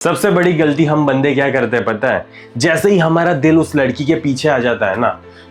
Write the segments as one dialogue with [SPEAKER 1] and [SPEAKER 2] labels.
[SPEAKER 1] सबसे बड़ी गलती हम बंदे क्या करते हैं पता है? जैसे ही हमारा दिल उस लड़की के पीछे आ जाता है ना,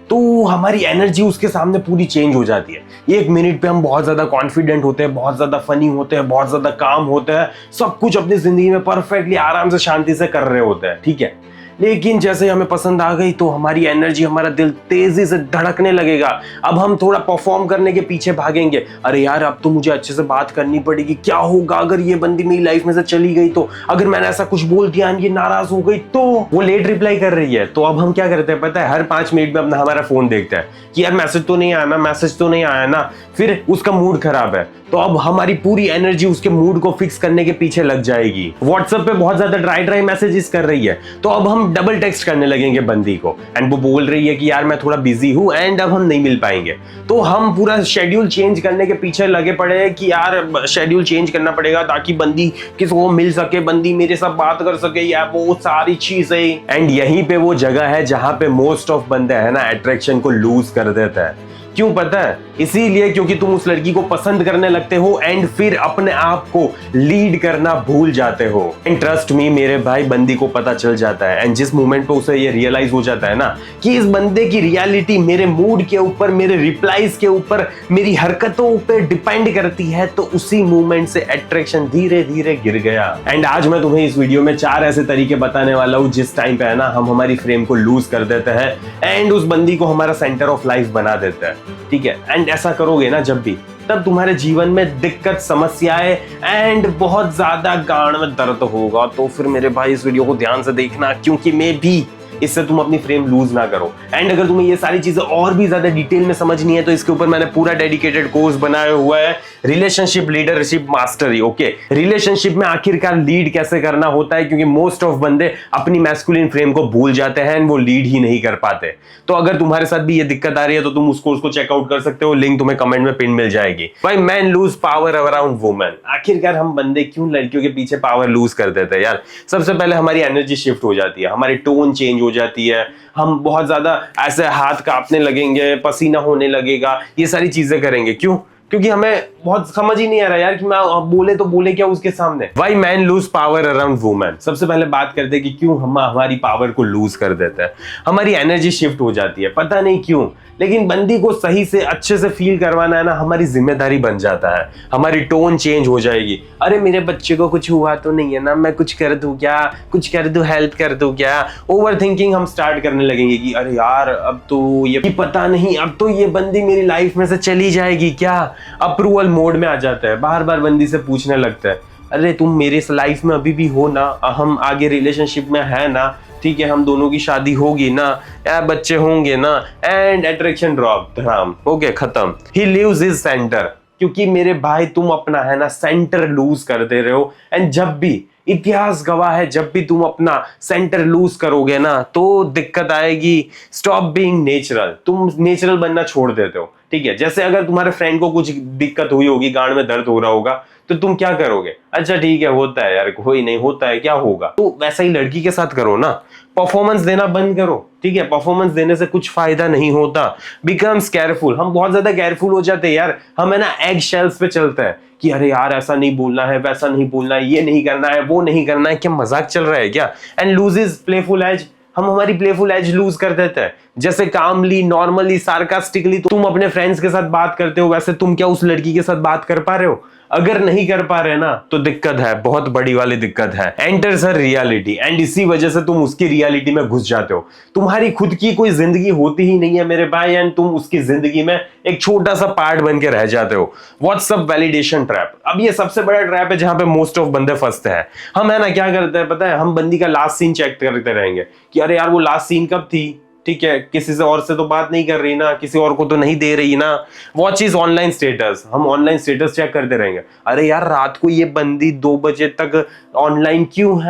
[SPEAKER 1] तो हमारी एनर्जी उसके सामने पूरी चेंज हो जाती है। एक मिनट पे हम बहुत ज्यादा कॉन्फिडेंट होते हैं, बहुत ज्यादा फनी होते हैं, बहुत ज्यादा काम होते हैं, सब कुछ अपनी जिंदगी में परफेक्टली आराम से शांति से कर रहे होते हैं, ठीक है। लेकिन जैसे हमें पसंद आ गई तो हमारी एनर्जी, हमारा दिल तेजी से धड़कने लगेगा। अब हम थोड़ा परफॉर्म करने के पीछे भागेंगे। अरे यार, अब तो मुझे अच्छे से बात करनी पड़ेगी। क्या होगा अगर ये बंदी मेरी लाइफ में से चली गई तो? अगर मैंने ऐसा कुछ बोल दिया, ये नाराज हो गई तो? वो लेट रिप्लाई कर रही है, तो अब हम क्या करते हैं पता है? हर 5 मिनट में अपना हमारा फोन देखते हैं कि यार मैसेज तो नहीं आया ना, मैसेज तो नहीं आया ना। फिर उसका मूड खराब है, तो अब हमारी पूरी एनर्जी उसके मूड को फिक्स करने के पीछे लग जाएगी। व्हाट्सएप पे बहुत ज्यादा ड्राई मैसेजेस कर रही है, तो अब हम डबल टेक्स्ट करने लगेंगे बंदी को, एंड वो बोल रही है कि यार मैं थोड़ा बिजी हूं एंड अब हम नहीं मिल पाएंगे। तो हम पूरा शेड्यूल चेंज करने के पीछे लगे पड़े हैं कि यार शेड्यूल चेंज करना पड़ेगा ताकि बंदी किसी को मिल सके, बंदी मेरे साथ बात कर सके, या वो सारी चीजें। एंड यहीं पे वो जगह है जहां पे मोस्ट ऑफ बंदे है ना अट्रैक्शन को लूज कर देते हैं। क्यों पता है? इसीलिए क्योंकि तुम उस लड़की को पसंद करने लगते हो एंड फिर अपने आप को लीड करना भूल जाते हो। एंड ट्रस्ट मी मेरे भाई, बंदी को पता चल जाता है, एंड जिस मोमेंट पे उसे ये रियलाइज हो जाता है ना कि इस बंदे की रियलिटी मेरे मूड के ऊपर, मेरे रिप्लाईज के ऊपर, मेरी हरकतों पे डिपेंड करती है, तो उसी मोमेंट से अट्रैक्शन धीरे धीरे गिर गया। एंड आज मैं तुम्हें इस वीडियो में 4 ऐसे तरीके बताने वाला हूं जिस टाइम पे है ना हम हमारी फ्रेम को लूज कर देते हैं एंड उस बंदी को हमारा सेंटर ऑफ लाइफ बना देते हैं, ठीक है। एंड ऐसा करोगे ना जब भी, तब तुम्हारे जीवन में दिक्कत, समस्याएं एंड बहुत ज्यादा गांड में दर्द होगा। तो फिर मेरे भाई इस वीडियो को ध्यान से देखना, क्योंकि मैं भी इससे तुम अपनी फ्रेम लूज ना करो। एंड अगर तुम्हें ये सारी चीजें और भी ज्यादा डिटेल में समझनी है तो इसके ऊपर मैंने पूरा डेडिकेटेड कोर्स बनाया हुआ है, relationship leadership mastery. Okay, relationship में आखिरकार लीड कैसे करना होता है, क्योंकि मोस्ट ऑफ बंदे अपनी मैस्कुलिन फ्रेम को भूल जाते हैं, वो लीड ही नहीं कर पाते। तो अगर तुम्हारे साथ भी ये दिक्कत आ रही है तो तुम उस कोर्स को चेकआउट कर सकते हो, लिंक तुम्हें कमेंट में पिन मिल जाएगी। भाई, man lose power around women. आखिरकार हम बंदे क्यों लड़कियों के पीछे पावर लूज कर देते हैं यार? सबसे पहले हमारी एनर्जी शिफ्ट हो जाती है, हमारी टोन चेंज हो जाती है, हम बहुत ज्यादा ऐसे हाथ कांपने लगेंगे, पसीना होने लगेगा, ये सारी चीजें करेंगे। क्यों? क्योंकि हमें बहुत समझ ही नहीं आ रहा यार कि मैं बोले तो बोले क्या उसके सामने। Why men lose power around women? सबसे पहले बात करते हैं कि क्यों हम हमारी पावर को लूज कर देते हैं। हमारी एनर्जी शिफ्ट हो जाती है, पता नहीं क्यों, लेकिन बंदी को सही से अच्छे से फील करवाना है ना हमारी जिम्मेदारी बन जाता है। हमारी टोन चेंज हो जाएगी। अरे मेरे बच्चे को कुछ हुआ तो नहीं है ना, मैं कुछ कर दूं क्या, कुछ कर दूं, हेल्प कर दूं क्या? ओवर थिंकिंग हम स्टार्ट करने लगेंगे कि अरे यार अब तो ये पता नहीं, अब तो ये बंदी मेरी लाइफ में से चली जाएगी क्या? अप्रूवल मोड में आ जाता है, बार बार बंदी से पूछने लगता है, अरे तुम मेरे लाइफ में अभी भी हो ना, हम आगे रिलेशनशिप में है ना, ठीक है, हम दोनों की शादी होगी ना, या बच्चे होंगे ना। एंड अट्रैक्शन ड्रॉप, धड़ाम, ओके, खत्म। ही लीव्स हिज सेंटर, क्योंकि मेरे भाई तुम अपना है ना सेंटर लूज कर दे रहे हो। एंड जब भी, इतिहास गवाह है, जब भी तुम अपना सेंटर लूज करोगे ना तो दिक्कत आएगी। स्टॉप बीइंग नेचुरल, तुम नेचुरल बनना छोड़ देते हो, ठीक है। जैसे अगर तुम्हारे फ्रेंड को कुछ दिक्कत हुई होगी, गांड में दर्द हो रहा होगा, तो तुम क्या करोगे? अच्छा ठीक है, होता है यार, कोई नहीं, होता है, क्या होगा। तो वैसा ही लड़की के साथ करो ना, परफॉर्मेंस देना बंद करो, ठीक है। परफॉर्मेंस देने से कुछ फायदा नहीं होता। बिकम्स केयरफुल, हम बहुत ज्यादा केयरफुल हो जाते हैं यार, हम है ना एग शेल्स पे चलते हैं कि अरे यार ऐसा नहीं बोलना है, वैसा नहीं बोलना है, ये नहीं करना है, वो नहीं करना है, क्या मजाक चल रहा है क्या? एंड लूजेस प्लेफुल एज, हम हमारी प्लेफुल एज लूज कर देते हैं। जैसे कामली, नॉर्मली, सार्कास्टिकली तुम अपने फ्रेंड्स के साथ बात करते हो, वैसे तुम क्या उस लड़की के साथ बात कर पा रहे हो? अगर नहीं कर पा रहे ना तो दिक्कत है, बहुत बड़ी वाली दिक्कत है। एंटर्स हर रियलिटी, एंड इसी वजह से तुम उसकी रियलिटी में घुस जाते हो। तुम्हारी खुद की कोई जिंदगी होती ही नहीं है मेरे भाई, एंड तुम उसकी जिंदगी में एक छोटा सा पार्ट बन के रह जाते हो। व्हाट्सएप वैलिडेशन ट्रैप, अब ये सबसे बड़ा ट्रैप है जहां पे मोस्ट ऑफ बंदे फंसते हैं। हम है ना क्या करते हैं पता है? हम बंदी का लास्ट सीन चेक करते रहेंगे कि अरे यार वो लास्ट सीन कब थी, ठीक है, किसी से और से तो बात नहीं कर रही ना, किसी और को तो नहीं दे रही ना। वॉच इज ऑनलाइन स्टेटस, हम ऑनलाइन स्टेटस चेक करते रहेंगे। अरे यार रात को ये बंदी 2 बजे तक ऑनलाइन क्यों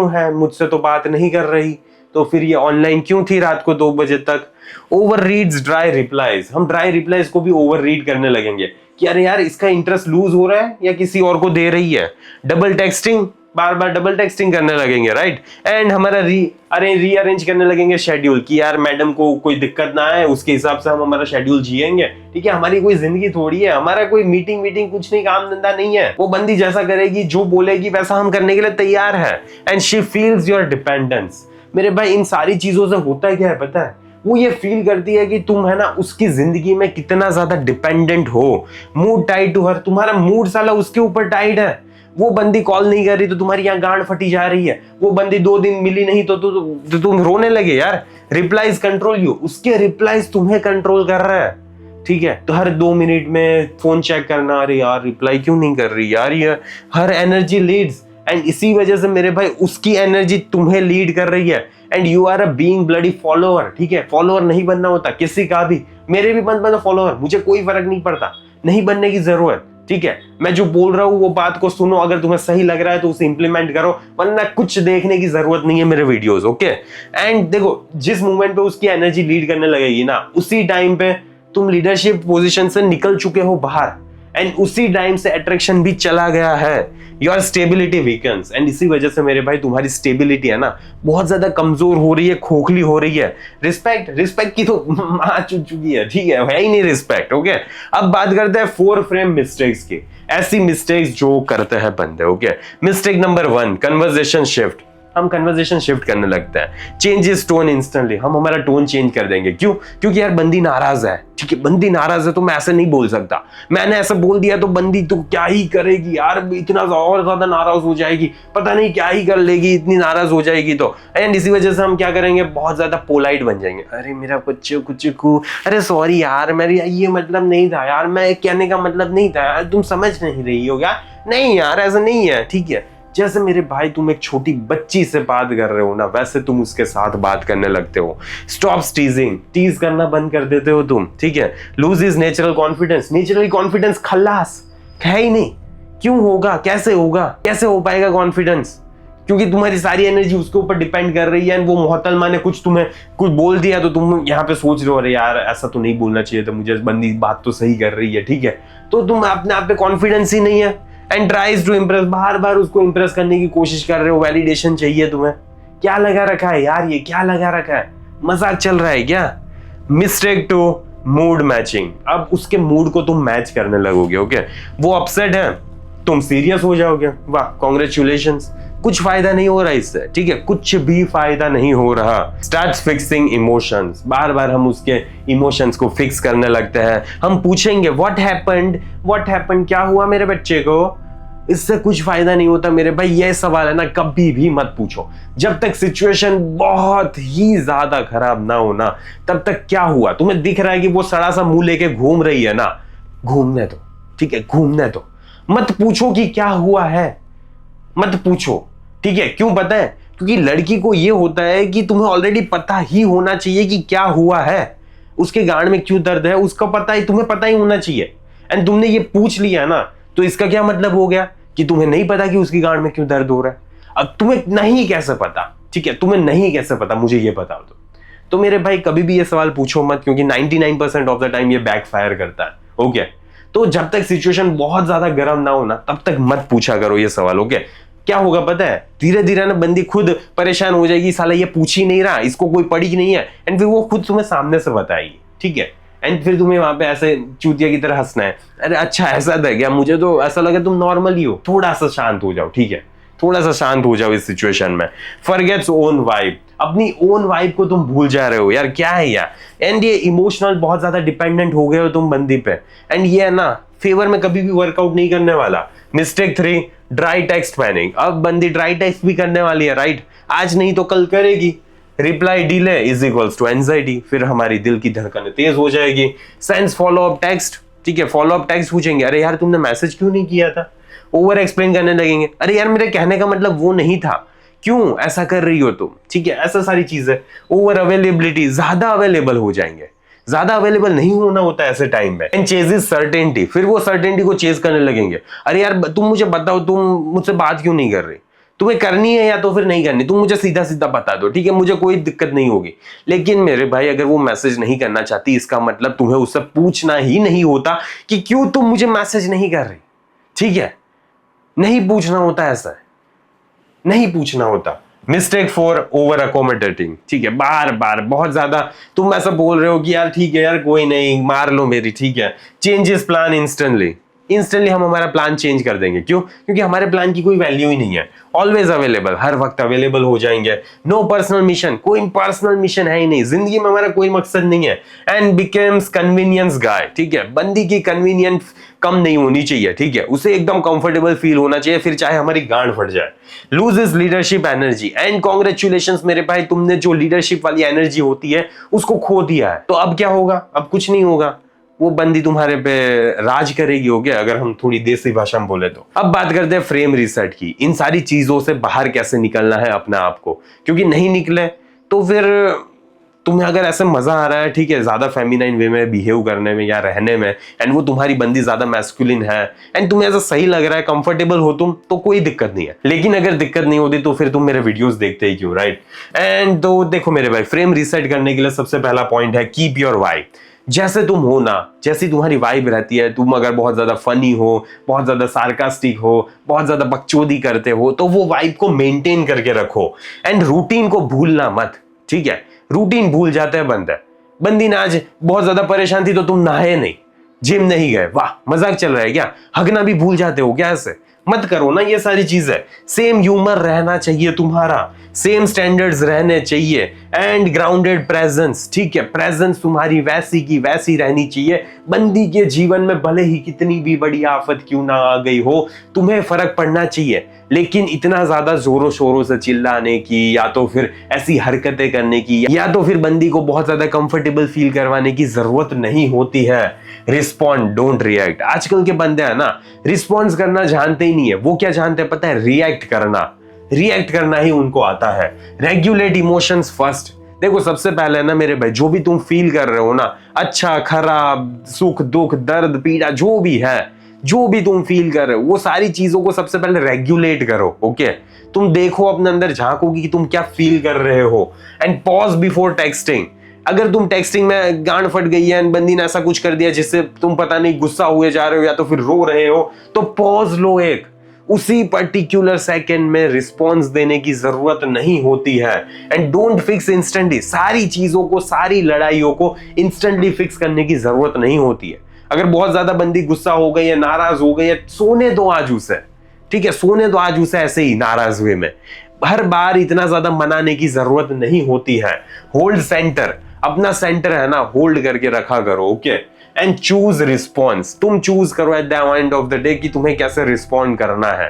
[SPEAKER 1] है, मुझसे तो बात नहीं कर रही, तो फिर ये ऑनलाइन क्यों थी रात को 2 बजे तक? ओवर रीड्स ड्राई रिप्लाईज, हम ड्राई रिप्लाईज को भी ओवर रीड करने लगेंगे कि अरे यार इसका इंटरेस्ट लूज हो रहा है या किसी और को दे रही है। डबल टेक्सटिंग, बार बार डबल टेक्सटिंग करने लगेंगे, राइट। एंड हमारा रीअरेंज करने लगेंगे शेड्यूल कि यार मैडम को कोई दिक्कत ना आए, उसके हिसाब से हम हमारा शेड्यूल जिएंगे, ठीक है। हमारी कोई जिंदगी थोड़ी है, हमारा कोई मीटिंग कुछ नहीं, काम धंधा नहीं है। वो बंदी जैसा करेगी, जो बोलेगी वैसा हम करने के लिए तैयार है। And she feels your dependence. मेरे भाई इन सारी चीजों से होता क्या है पता है, वो ये फील करती है कि तुम है ना उसकी जिंदगी में कितना ज्यादा डिपेंडेंट हो। मूड टाइट टू हर, तुम्हारा मूड साला उसके ऊपर टाइट है। वो बंदी कॉल नहीं कर रही तो तुम्हारी यहाँ गांड फटी जा रही है। वो बंदी 2 दिन मिली नहीं तो तुम रोने लगे यार। रिप्लाईज कंट्रोल यू, उसके रिप्लाईज तुम्हें कंट्रोल कर रहा है, ठीक है। तो हर 2 मिनट में फोन चेक करना, अरे यार रिप्लाई क्यों नहीं कर रही यार, ये हर एनर्जी लीड्स। एंड इसी वजह से मेरे भाई उसकी एनर्जी तुम्हें लीड कर रही है। And you are a being bloody follower, ठीक है। फॉलोअर नहीं बनना होता किसी का भी, मेरे भी बन बनो फॉलोअर, मुझे कोई फर्क नहीं पड़ता, नहीं बनने की जरूरत, ठीक है। मैं जो बोल रहा हूँ वो बात को सुनो, अगर तुम्हें सही लग रहा है तो उसे इंप्लीमेंट करो, वरना कुछ देखने की जरूरत नहीं है मेरे वीडियोस, ओके। एंड देखो जिस मोमेंट पे उसकी एनर्जी लीड करने लगेगी ना, उसी टाइम पे तुम लीडरशिप पोजीशन से निकल चुके हो बाहर। एंड उसी टाइम से अट्रैक्शन भी चला गया है। Your stability weakens. एंड इसी वजह से मेरे भाई तुम्हारी स्टेबिलिटी है ना बहुत ज्यादा कमजोर हो रही है, खोखली हो रही है। रिस्पेक्ट की तो मां चुकी है, ठीक है ही नहीं रिस्पेक्ट, ओके। अब बात करते हैं 4 फ्रेम मिस्टेक्स की, ऐसी मिस्टेक्स जो करते हैं बंदे, okay. Mistake number 1, conversation shift. हम कन्वर्सेशन शिफ्ट करने लगते हैं, चेंजेस टोन इंस्टेंटली, हम हमारा टोन चेंज कर देंगे। क्यों? क्योंकि यार बंदी नाराज है, ठीक है। बंदी नाराज है तो मैं ऐसे नहीं बोल सकता, मैंने ऐसा बोल दिया तो बंदी तो क्या ही करेगी यार, इतना और ज्यादा नाराज हो जाएगी, पता नहीं क्या ही कर लेगी, इतनी नाराज हो जाएगी तो। एंड इसी वजह से हम क्या करेंगे, बहुत ज्यादा पोलाइट बन जाएंगे। अरे मेरा कुछ अरे सॉरी यार, मेरी ये मतलब नहीं था यार, मैं कहने का मतलब नहीं था यार, तुम समझ नहीं रही हो क्या? नहीं यार ऐसा नहीं है, ठीक है। जैसे मेरे भाई तुम एक छोटी बच्ची से बात कर रहे हो ना, वैसे तुम उसके साथ बात करने लगते हो। स्टॉप टीजिंग, टीज करना बंद कर देते हो तुम, ठीक है। Lose is natural confidence. Natural confidence खल्लास है ही नहीं। क्यों होगा, कैसे होगा, कैसे हो पाएगा कॉन्फिडेंस? क्योंकि तुम्हारी सारी एनर्जी उसके ऊपर डिपेंड कर रही है। वो मोहतरमा ने तुम्हें कुछ बोल दिया तो तुम यहाँ पे सोच रहे हो अरे यार ऐसा तो नहीं बोलना चाहिए था मुझे, बंदी बात तो सही कर रही है, ठीक है। तो तुम अपने आप पे कॉन्फिडेंस ही नहीं है। एंड ट्राइज टू इम्प्रेस, बार बार उसको इम्प्रेस करने की कोशिश कर रहे हो, वैलिडेशन चाहिए तुम्हें। क्या लगा रखा है यार, ये क्या लगा रखा है, मजाक चल रहा है क्या? Mistake 2, mood matching. अब उसके मूड को तुम मैच करने लगोगे, ओके। वो अपसेट है, तुम सीरियस हो जाओगे, वाह कॉन्ग्रेचुलेशंस। कुछ फायदा नहीं हो रहा इससे, ठीक है, कुछ भी फायदा नहीं हो रहा। Start fixing emotions. बार बार हम उसके इमोशंस को फिक्स करने लगते हैं। हम पूछेंगे व्हाट हैपेंड, क्या हुआ मेरे बच्चे को? इससे कुछ फायदा नहीं होता मेरे भाई। ये सवाल है ना कभी भी मत पूछो जब तक सिचुएशन बहुत ही ज्यादा खराब ना हो ना, तब तक क्या हुआ। तुम्हें दिख रहा है कि वो सड़ा सा मुंह लेके घूम रही है ना, घूमने दो, ठीक है, घूमने दो। मत पूछो कि क्या हुआ है, मत पूछो, ठीक है। क्यों पता है? क्योंकि लड़की को यह होता है कि तुम्हें ऑलरेडी पता ही होना चाहिए कि क्या हुआ है, उसके गांड में क्यों दर्द है, उसका पता ही, तुम्हें पता ही होना चाहिए। एंड तुमने ये पूछ लिया ना, तो इसका क्या मतलब हो गया कि तुम्हें नहीं पता कि उसकी गांड में क्यों दर्द हो रहा है। अब तुम्हें नहीं कैसे पता, ठीक है, तुम्हें नहीं कैसे पता, मुझे ये बता दो। तो मेरे भाई कभी भी ये सवाल पूछो मत, क्योंकि 99% ऑफ द टाइम ये बैकफायर करता है, ओके। तो जब तक सिचुएशन बहुत ज्यादा गर्म ना हो ना, तब तक मत पूछा करो ये सवाल, ओके। क्या होगा पता है, धीरे धीरे ना बंदी खुद परेशान हो जाएगी, साला ये पूछ ही नहीं रहा, इसको कोई पड़ी नहीं है। एंड फिर वो खुद तुम्हें सामने से बताएगी, ठीक है। एंड फिर तुम्हें वहां पे ऐसे चूतिया की तरह हंसना है, अरे अच्छा ऐसा था क्या, मुझे तो ऐसा लगा तुम नॉर्मल ही हो। थोड़ा सा शांत हो जाओ, ठीक है, थोड़ा सा शांत हो जाओ इस सिचुएशन में। Forgets own vibe. अपनी ओन वाइब को तुम भूल जा रहे हो यार, क्या है यार। एंड ये इमोशनल बहुत ज्यादा डिपेंडेंट हो गए हो तुम बंदी पे। एंड ये है ना फेवर में कभी भी वर्कआउट नहीं करने वाला। Mistake 3, dry text panic. अब बंदी ड्राई टेक्स्ट भी करने वाली है, राइट, आज नहीं तो कल करेगी। Reply delay is equals to anxiety, फिर हमारी दिल की धड़कनें तेज हो जाएगी। सेंस फॉलो अप टेक्स्ट, ठीक है, फॉलो अप टेक्स्ट पूछेंगे, अरे यार तुमने मैसेज क्यों नहीं किया था। ओवर एक्सप्लेन करने लगेंगे, अरे यार मेरे कहने का मतलब वो नहीं था, क्यों ऐसा कर रही हो तुम, ठीक है, ऐसा सारी चीजें। ओवर अवेलेबिलिटी, ज्यादा अवेलेबल हो जाएंगे, ज्यादा अवेलेबल नहीं होना होता है ऐसे टाइम में। एंड चेजेस सर्टेनिटी, फिर वो सर्टेनिटी को चेज करने लगेंगे, अरे यार तुम मुझे बताओ तुम मुझसे बात क्यों नहीं कर रही, तुम्हें करनी है या तो फिर नहीं करनी, तुम मुझे सीधा सीधा बता दो, ठीक है, मुझे कोई दिक्कत नहीं होगी। लेकिन मेरे भाई अगर वो मैसेज नहीं करना चाहती, इसका मतलब तुम्हें उससे पूछना ही नहीं होता कि क्यों तुम मुझे मैसेज नहीं कर रही, ठीक है, नहीं पूछना होता ऐसा है। नहीं पूछना होता। मिस्टेक फॉर ओवर अकोमोडेटिंग, ठीक है, बार बार बहुत ज्यादा तुम ऐसा बोल रहे हो कि यार ठीक है यार कोई नहीं मार लो मेरी, ठीक है, चेंजेस प्लान इंस्टेंटली हम हमारा प्लान चेंज कर देंगे। क्यों? क्योंकि हमारे प्लान की कोई वैल्यू ही नहीं है। ऑलवेज अवेलेबल, हर वक्त अवेलेबल हो जाएंगे। नो पर्सनल मिशन, कोई पर्सनल मिशन है ही नहीं, जिंदगी में हमारा कोई मकसद नहीं है। एंड बिकम्स कन्वीनियंस गाय, ठीक है, बंदी की कन्वीनियंस कम नहीं होनी चाहिए, ठीक है, उसे एकदम कंफर्टेबल फील होना चाहिए, फिर चाहे हमारी गांड फट जाए। Loses leadership energy and congratulations मेरे भाई, तुमने जो लीडरशिप वाली एनर्जी होती है उसको खो दिया है। तो अब क्या होगा? अब कुछ नहीं होगा, वो बंदी तुम्हारे पे राज करेगी, हो गया, अगर हम थोड़ी देसी भाषा में बोले तो। अब बात करते हैं फ्रेम रीसेट की, इन सारी चीजों से बाहर कैसे निकलना है अपने आप को, क्योंकि नहीं निकले तो फिर तुम्हें अगर ऐसे मजा आ रहा है, ठीक है, ज्यादा फेमिनाइन वे में बिहेव करने में या रहने में, एंड वो तुम्हारी बंदी ज्यादा मैस्कुलिन है एंड तुम्हें ऐसा सही लग रहा है, कंफर्टेबल हो तुम, तो कोई दिक्कत नहीं है। लेकिन अगर दिक्कत नहीं होती तो फिर तुम मेरे वीडियोस देखते ही क्यों, राइट? एंड तो देखो मेरे भाई, फ्रेम रीसेट करने के लिए सबसे पहला पॉइंट है कीप योर वाइब। जैसे तुम हो ना, जैसी तुम्हारी वाइब रहती है, तुम अगर बहुत ज्यादा फनी हो, बहुत ज्यादा सार्कास्टिक हो, बहुत ज्यादा बकचोदी करते हो, तो वो वाइब को मेंटेन करके रखो। एंड रूटीन को भूलना मत, ठीक है, रूटीन भूल जाते हैं बंदी ने आज बहुत ज्यादा परेशान थी तो तुम नहाए नहीं, जिम नहीं गए, वाह मजाक चल रहा है क्या? हगना भी भूल जाते हो क्या? ऐसे मत करो ना ये सारी चीजें। सेम ह्यूमर रहना चाहिए तुम्हारा, सेम स्टैंडर्ड्स रहने चाहिए एंड ग्राउंडेड प्रेजेंस, ठीक है, प्रेजेंस तुम्हारी वैसी की वैसी रहनी चाहिए। बंदी के जीवन में भले ही कितनी भी बड़ी आफत क्यों ना आ गई हो, तुम्हें फर्क पड़ना चाहिए, लेकिन इतना ज्यादा जोरों शोरों से चिल्लाने की या तो फिर ऐसी हरकतें करने की या तो फिर बंदी को बहुत ज्यादा कंफर्टेबल फील करवाने की जरूरत नहीं होती है। Respond, don't react. आजकल के बंदे हैं ना, रिस्पॉन्स करना जानते ही नहीं है, वो क्या जानते हैं पता है? रिएक्ट करना ही उनको आता है। Regulate emotions first. देखो सबसे पहले ना मेरे भाई, जो भी तुम फील कर रहे हो ना, अच्छा खराब, सुख दुख दर्द पीड़ा, जो भी है, जो भी तुम फील कर रहे हो, वो सारी चीजों को सबसे पहले रेगुलेट करो। ओके, तुम देखो अपने अंदर, झांकोगी कि तुम क्या फील कर रहे हो। And pause before texting. अगर तुम टेक्सटिंग में गांड फट गई है, बंदी ने ऐसा कुछ कर दिया जिससे तुम पता नहीं गुस्सा हुए जा रहे हो या तो फिर रो रहे हो, तो पॉज लो, एक उसी पर्टिकुलर सेकंड में रिस्पॉन्स देने की जरूरत नहीं होती है। And don't fix instantly. सारी चीजों को, सारी लड़ाइयों को इंस्टेंटली फिक्स करने की जरूरत नहीं होती है। अगर बहुत ज्यादा बंदी गुस्सा हो गई है, नाराज हो गई है, सोने दो आज उसे, ठीक है, सोने दो आज उसे ऐसे ही नाराज हुए में। हर बार इतना ज्यादा मनाने की जरूरत नहीं होती है। होल्ड सेंटर, अपना सेंटर है ना, होल्ड करके रखा करो। Okay, and choose response. तुम चूज करो at the end of the day कि तुम्हें कैसे रिस्पॉन्ड करना है।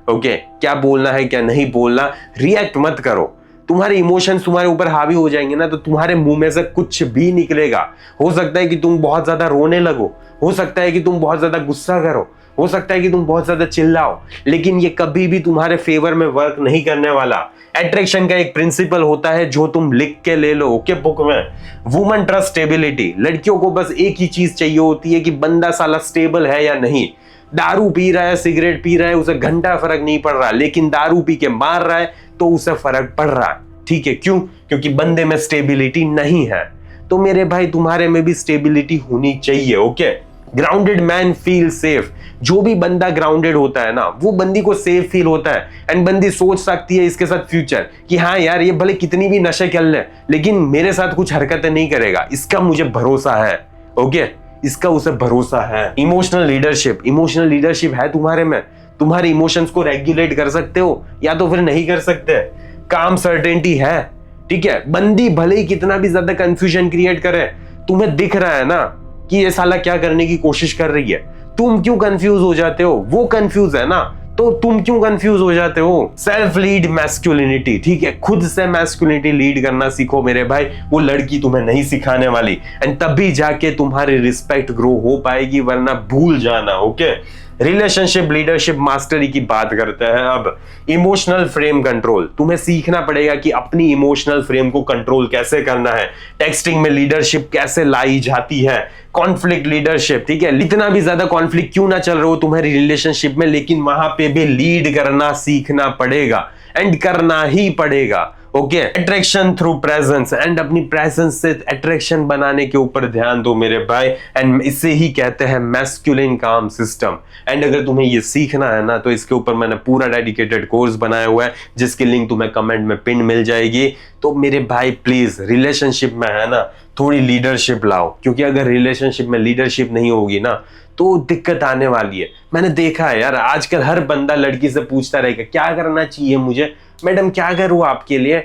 [SPEAKER 1] ओके, क्या बोलना है क्या नहीं बोलना। रिएक्ट मत करो। तुम्हारे इमोशंस तुम्हारे ऊपर हावी हो जाएंगे ना, तो तुम्हारे मुंह में से कुछ भी निकलेगा। हो सकता है कि तुम बहुत ज्यादा रोने लगो, हो सकता है कि तुम बहुत ज्यादा गुस्सा करो, हो सकता है कि तुम बहुत ज्यादा चिल्लाओ, लेकिन ये कभी भी तुम्हारे फेवर में वर्क नहीं करने वाला। अट्रैक्शन का एक प्रिंसिपल होता है जो तुम लिख के ले लो, ओके, बुक में। Woman trust stability. लड़कियों को बस एक ही चीज चाहिए होती है कि बंदा साला स्टेबल है या नहीं। दारू पी रहा है, सिगरेट पी रहा है, उसे घंटा फर्क नहीं पड़ रहा, लेकिन दारू पी के मार रहा है तो उसे फर्क पड़ रहा है, ठीक है। क्यों? क्योंकि बंदे में स्टेबिलिटी नहीं है। तो मेरे भाई तुम्हारे में भी स्टेबिलिटी होनी चाहिए। Okay, grounded man feel safe. जो भी बंदा ग्राउंडेड होता है ना, वो बंदी को सेफ फील होता है। एंड बंदी सोच सकती है इसके साथ फ्यूचर कि हाँ यार, ये भले कितनी भी नशे कर ले, लेकिन मेरे साथ कुछ हरकतें नहीं करेगा, इसका मुझे भरोसा है। ओके, इसका उसे भरोसा है। इमोशनल लीडरशिप है तुम्हारे में। तुम्हारे इमोशंस को रेगुलेट कर सकते हो या तो फिर नहीं कर सकते। काम सर्टेनिटी है, ठीक है। बंदी भले ही कितना भी ज्यादा कंफ्यूजन क्रिएट करे, तुम्हें दिख रहा है ना कि ये साला क्या करने की कोशिश कर रही है, तुम क्यों कंफ्यूज हो जाते हो? वो कंफ्यूज है ना, तो तुम क्यों कंफ्यूज हो जाते हो? सेल्फ लीड मैस्कुलिनिटी, ठीक है, खुद से मैस्कुलिनिटी लीड करना सीखो मेरे भाई। वो लड़की तुम्हें नहीं सिखाने वाली, एंड तभी जाके तुम्हारी रिस्पेक्ट ग्रो हो पाएगी, वरना भूल जाना। ओके, रिलेशनशिप लीडरशिप मास्टरी की बात करते हैं अब। Emotional frame control. तुम्हें सीखना पड़ेगा कि अपनी इमोशनल फ्रेम को कंट्रोल कैसे करना है। टेक्सटिंग में लीडरशिप कैसे लाई जाती है। कॉन्फ्लिक्ट लीडरशिप, ठीक है, इतना भी ज्यादा कॉन्फ्लिक्ट क्यों ना चल रहा हो तुम्हारी रिलेशनशिप में, लेकिन वहां पे भी लीड करना सीखना पड़ेगा एंड करना ही पड़ेगा। Okay, attraction through presence, and अपनी प्रेजेंस से अट्रैक्शन बनाने के ऊपर ध्यान दो मेरे भाई, एंड इसे ही कहते हैं मैस्कुलिन काम सिस्टम। एंड अगर तुम्हें ये सीखना है ना, तो इसके ऊपर मैंने पूरा डेडिकेटेड कोर्स बनाया हुआ है, जिसकी लिंक तुम्हें कमेंट में पिन मिल जाएगी। तो मेरे भाई प्लीज, रिलेशनशिप में है ना, थोड़ी लीडरशिप लाओ, क्योंकि अगर रिलेशनशिप में लीडरशिप नहीं होगी ना, तो दिक्कत आने वाली है। मैंने देखा है यार, आजकल हर बंदा लड़की से पूछता रहेगा क्या करना चाहिए मुझे, मैडम क्या करूं आपके लिए।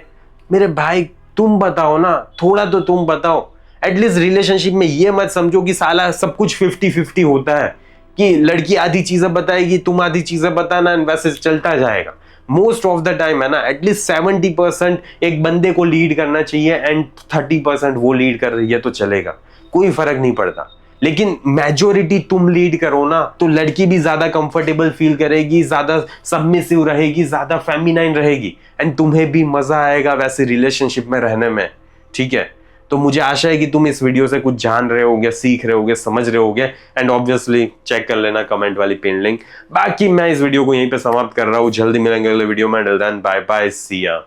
[SPEAKER 1] मेरे भाई तुम बताओ ना, थोड़ा तो तुम बताओ। एटलीस्ट रिलेशनशिप में ये मत समझो कि साला सब कुछ 50-50 होता है, कि लड़की आधी चीजें बताएगी, तुम आधी चीजें बताना, वैसे चलता जाएगा। मोस्ट ऑफ द टाइम है ना, एटलीस्ट 70% एक बंदे को लीड करना चाहिए एंड 30% वो लीड कर रही है तो चलेगा, कोई फर्क नहीं पड़ता। लेकिन मेजोरिटी तुम लीड करो ना, तो लड़की भी ज्यादा कंफर्टेबल फील करेगी, ज्यादा सबमिसिव रहेगी, ज्यादा फेमिनाइन रहेगी, एंड तुम्हें भी मजा आएगा वैसे रिलेशनशिप में रहने में। ठीक है, तो मुझे आशा है कि तुम इस वीडियो से कुछ जान रहे होगे, सीख रहे होगे, समझ रहे होगे, एंड ऑब्वियसली चेक कर लेना कमेंट वाली पिन लिंक। बाकी मैं इस वीडियो को यहीं पे समाप्त कर रहा हूँ, जल्दी मिलेंगे अगले वीडियो में। टिल देन बाय बाय, सी या।